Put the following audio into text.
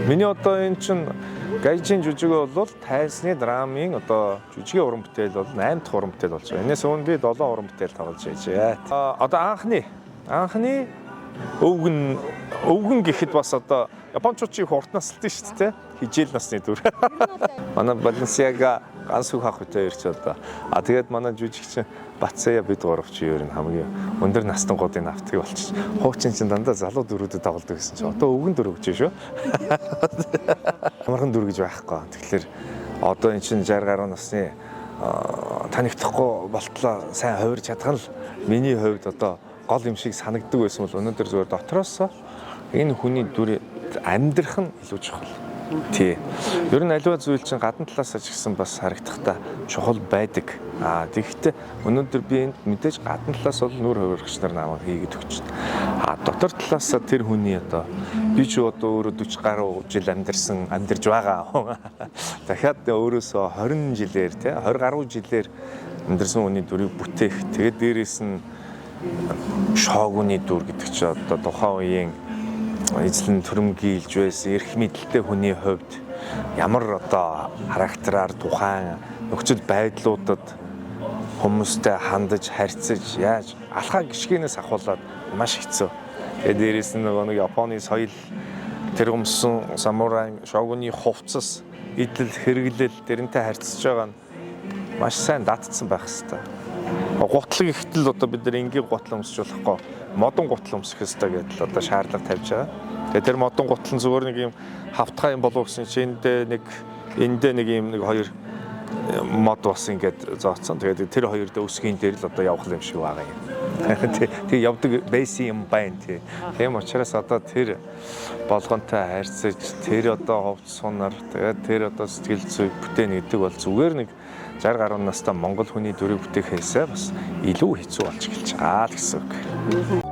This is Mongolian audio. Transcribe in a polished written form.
Миний одоо энэ чинь гайжин жүжигэ бол тайсны драмын одоо жүжигийн уран бүтээл бол 8 дахь уран бүтээл болж байгаа. Энэс өмнө би 7 уран бүтээл тоглож байжээ. Одоо анхны өвгөн гэхэд бас одоо японочууд чи хурд насалтай шүү дээ. Хижээл насны дүр. Манай Баленсиага ганц үг хах үтэй ирч одоо. Тэгээд манай жүжигчин Батсая бид гуравч ер нь хамгийн өндөр настангуудын автыг болчих. Хуучин чинь дандаа залуу дөрүүдэд тоглодог гэсэн чинь одоо өвгөн дөрөв гэж шүү. Хамархан дүр гэж байхгүй. Тэгэхээр одоо эн чинь 60 гаруй насны танихдахгүй болтлоо сайн хувирч чадах нь миний хувьд одоо гол юм шиг санагддаг байсан бол өнөөдөр зүгээр дотроос энэ хүний дүр амьдрах нь илүү чухал. Тий. Ер нь аливаа зүйл чинь гадна талаас ч гэсэн бас харагдахтаа чухал байдаг. Тэгэхдээ өнөөдөр би энд мэдээж гадна талаас бол нүур хувирагч нар намайг хийгээд өгч байна. Дотор талаас тэр хүний одоо би ч одоо өөрөө 40 гаруй жил амьдарч байгаа. Дахиад өөрөөсөө 20 жилээр тий 20 гаруй жилээр амьдарсан хүний дүрийг бүтээх. Тэгээд дээрээс нь шоогуны дүр гэдэг чинь одоо тухайн үеийн эзлэн төрөмгийлж байсан эрх мэдэлтэй хүний хувьд ямар одоо характераар тухайн нөхцөл байдлуудад хүмүүстэй хандаж харьцаж яаж алхаа гიშгэнээс ахуулаад маш хэцүү. Тэгээд дээрээс нь нэг Японы соёл тэр өмсөн самурай шоогуны хувцас идэл хэрэглэл тэрнтэй харьцаж байгаа нь маш сайн датцсан байх хэвээр. Гутлаг ихтэл одоо бид нар энгийн гутал өмсч болохгүй модон гутал өмсөх хэрэгтэй гэдэл одоо шаардлага тавьж байгаа. Тэгээ тэр модон гутал нь зүгээр нэг юм хавтгай юм болов гэсэн чинь эндээ нэг юм нэг хоёр мод бас ингээд зооцсон. Тэгээд тэр хоёр дэ өсгийн дээр л одоо явах юм шиг байгаа юм. Тэгээ явдаг бейси юм байна тий. Тийм учраас одоо тэр болгонтой харьцаж тэр одоо ховц сунаар тэгээд тэр одоо сэтгэл зүй бүтээн гэдэг бол зүгээр нэг 60 гаруй настай монгол хүний дүрийг бүтээхээсээ бас илүү хэцүү болж эхэлж байгаа л гэсэн үг.